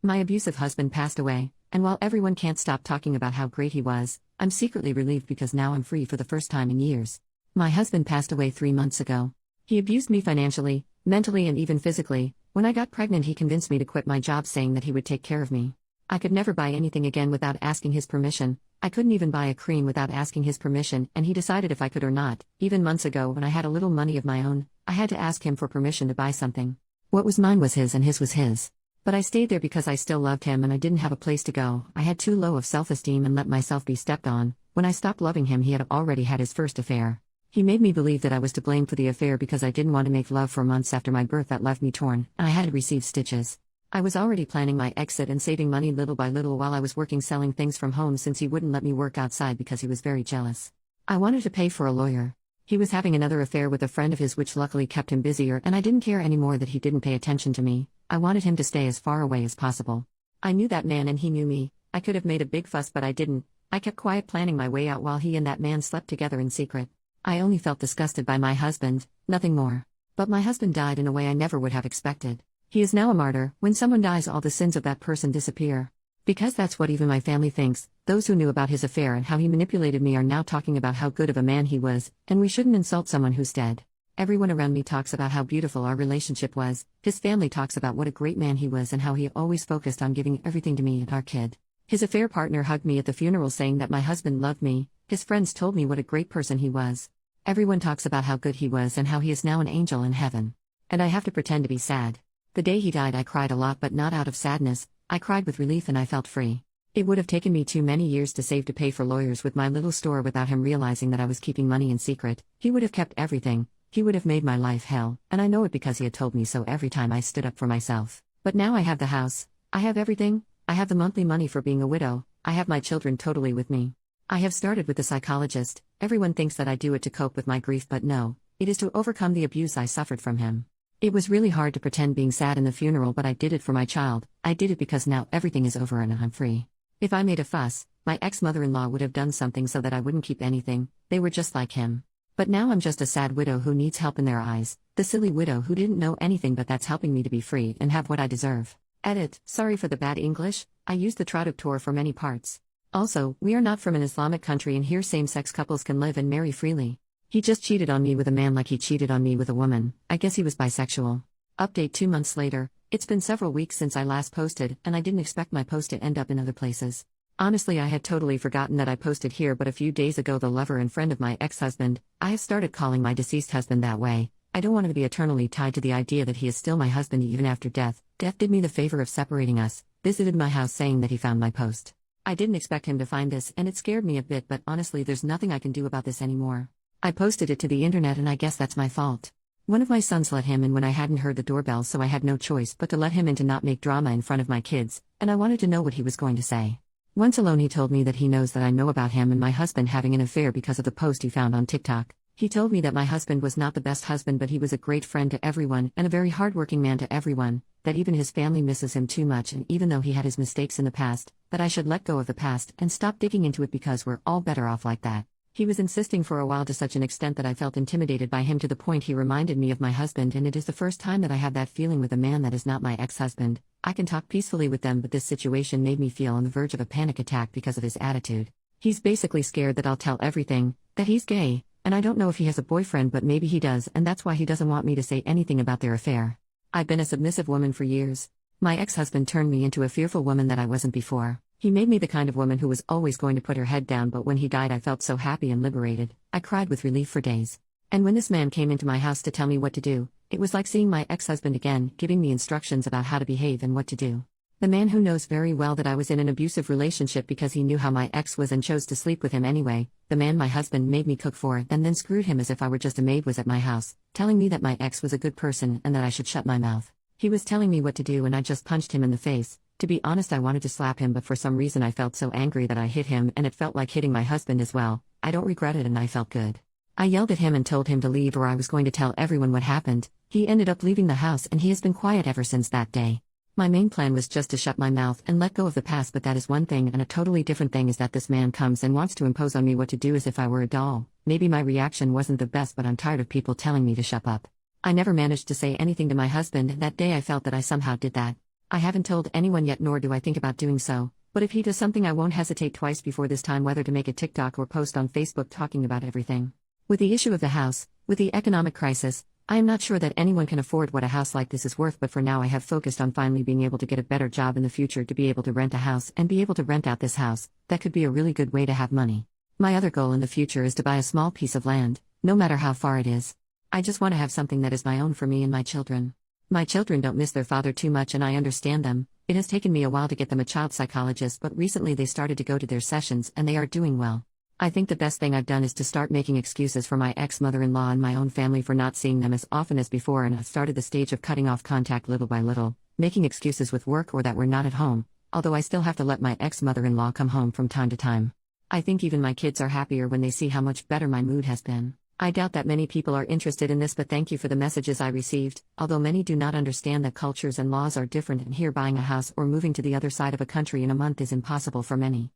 My abusive husband passed away, and while everyone can't stop talking about how great he was, I'm secretly relieved because now I'm free for the first time in years. My husband passed away 3 months ago. He abused me financially, mentally, and even physically. When I got pregnant, he convinced me to quit my job, saying that he would take care of me. I could never buy anything again without asking his permission. I couldn't even buy a cream without asking his permission, and he decided if I could or not. Even months ago, when I had a little money of my own, I had to ask him for permission to buy something. What was mine was his and his was his. But I stayed there because I still loved him and I didn't have a place to go. I had too low of self-esteem and let myself be stepped on. When I stopped loving him, he had already had his first affair. He made me believe that I was to blame for the affair because I didn't want to make love for months after my birth. That left me torn, and I had to receive stitches. I was already planning my exit and saving money little by little while I was working selling things from home, since he wouldn't let me work outside because he was very jealous. I wanted to pay for a lawyer. He was having another affair with a friend of his, which luckily kept him busier, and I didn't care anymore that he didn't pay attention to me. I wanted him to stay as far away as possible. I knew that man and he knew me. I could have made a big fuss, but I didn't. I kept quiet, planning my way out while he and that man slept together in secret. I only felt disgusted by my husband, nothing more. But my husband died in a way I never would have expected. He is now a martyr. When someone dies, all the sins of that person disappear. Because that's what even my family thinks. Those who knew about his affair and how he manipulated me are now talking about how good of a man he was, and we shouldn't insult someone who's dead. Everyone around me talks about how beautiful our relationship was. His family talks about what a great man he was and how he always focused on giving everything to me and our kid. His affair partner hugged me at the funeral, saying that my husband loved me. His friends told me what a great person he was. Everyone talks about how good he was and how he is now an angel in heaven. And I have to pretend to be sad. The day he died, I cried a lot, but not out of sadness. I cried with relief and I felt free. It would have taken me too many years to save to pay for lawyers with my little store without him realizing that I was keeping money in secret. He would have kept everything. He would have made my life hell, and I know it because he had told me so every time I stood up for myself. But now I have the house. I have everything. I have the monthly money for being a widow. I have my children totally with me. I have started with a psychologist. Everyone thinks that I do it to cope with my grief, but no, it is to overcome the abuse I suffered from him. It was really hard to pretend being sad in the funeral, but I did it for my child. I did it because now everything is over and I'm free. If I made a fuss, my ex-mother-in-law would have done something so that I wouldn't keep anything. They were just like him. But now I'm just a sad widow who needs help in their eyes, the silly widow who didn't know anything, but that's helping me to be free and have what I deserve. Edit, sorry for the bad English, I used the traductor for many parts. Also, we are not from an Islamic country and here same-sex couples can live and marry freely. He just cheated on me with a man like he cheated on me with a woman. I guess he was bisexual. Update 2 months later. It's been several weeks since I last posted, and I didn't expect my post to end up in other places. Honestly, I had totally forgotten that I posted here, but a few days ago the lover and friend of my ex-husband, I have started calling my deceased husband that way. I don't want him to be eternally tied to the idea that he is still my husband even after death. Death did me the favor of separating us, visited my house saying that he found my post. I didn't expect him to find this and it scared me a bit, but honestly there's nothing I can do about this anymore. I posted it to the internet and I guess that's my fault. One of my sons let him in when I hadn't heard the doorbell, so I had no choice but to let him in to not make drama in front of my kids, and I wanted to know what he was going to say. Once alone he told me that he knows that I know about him and my husband having an affair because of the post he found on TikTok. He told me that my husband was not the best husband, but he was a great friend to everyone and a very hardworking man to everyone, that even his family misses him too much, and even though he had his mistakes in the past, that I should let go of the past and stop digging into it because we're all better off like that. He was insisting for a while to such an extent that I felt intimidated by him, to the point he reminded me of my husband, and it is the first time that I have that feeling with a man that is not my ex-husband. I can talk peacefully with them, but this situation made me feel on the verge of a panic attack because of his attitude. He's basically scared that I'll tell everything, that he's gay, and I don't know if he has a boyfriend, but maybe he does, and that's why he doesn't want me to say anything about their affair. I've been a submissive woman for years. My ex-husband turned me into a fearful woman that I wasn't before. He made me the kind of woman who was always going to put her head down, but when he died I felt so happy and liberated. I cried with relief for days. And when this man came into my house to tell me what to do, it was like seeing my ex-husband again, giving me instructions about how to behave and what to do. The man who knows very well that I was in an abusive relationship because he knew how my ex was and chose to sleep with him anyway. The man my husband made me cook for and then screwed him as if I were just a maid was at my house, telling me that my ex was a good person and that I should shut my mouth. He was telling me what to do and I just punched him in the face. To be honest, I wanted to slap him, but for some reason I felt so angry that I hit him, and it felt like hitting my husband as well. I don't regret it and I felt good. I yelled at him and told him to leave or I was going to tell everyone what happened. He ended up leaving the house and he has been quiet ever since that day. My main plan was just to shut my mouth and let go of the past, but that is one thing, and a totally different thing is that this man comes and wants to impose on me what to do as if I were a doll. Maybe my reaction wasn't the best, but I'm tired of people telling me to shut up. I never managed to say anything to my husband, and that day I felt that I somehow did that. I haven't told anyone yet, nor do I think about doing so, but if he does something, I won't hesitate twice before this time whether to make a TikTok or post on Facebook talking about everything. With the issue of the house, with the economic crisis, I am not sure that anyone can afford what a house like this is worth, but for now I have focused on finally being able to get a better job in the future to be able to rent a house and be able to rent out this house. That could be a really good way to have money. My other goal in the future is to buy a small piece of land, no matter how far it is. I just want to have something that is my own for me and my children. My children don't miss their father too much, and I understand them. It has taken me a while to get them a child psychologist, but recently they started to go to their sessions and they are doing well. I think the best thing I've done is to start making excuses for my ex-mother-in-law and my own family for not seeing them as often as before, and I've started the stage of cutting off contact little by little, making excuses with work or that we're not at home, although I still have to let my ex-mother-in-law come home from time to time. I think even my kids are happier when they see how much better my mood has been. I doubt that many people are interested in this, but thank you for the messages I received, although many do not understand that cultures and laws are different, and here buying a house or moving to the other side of a country in a month is impossible for many.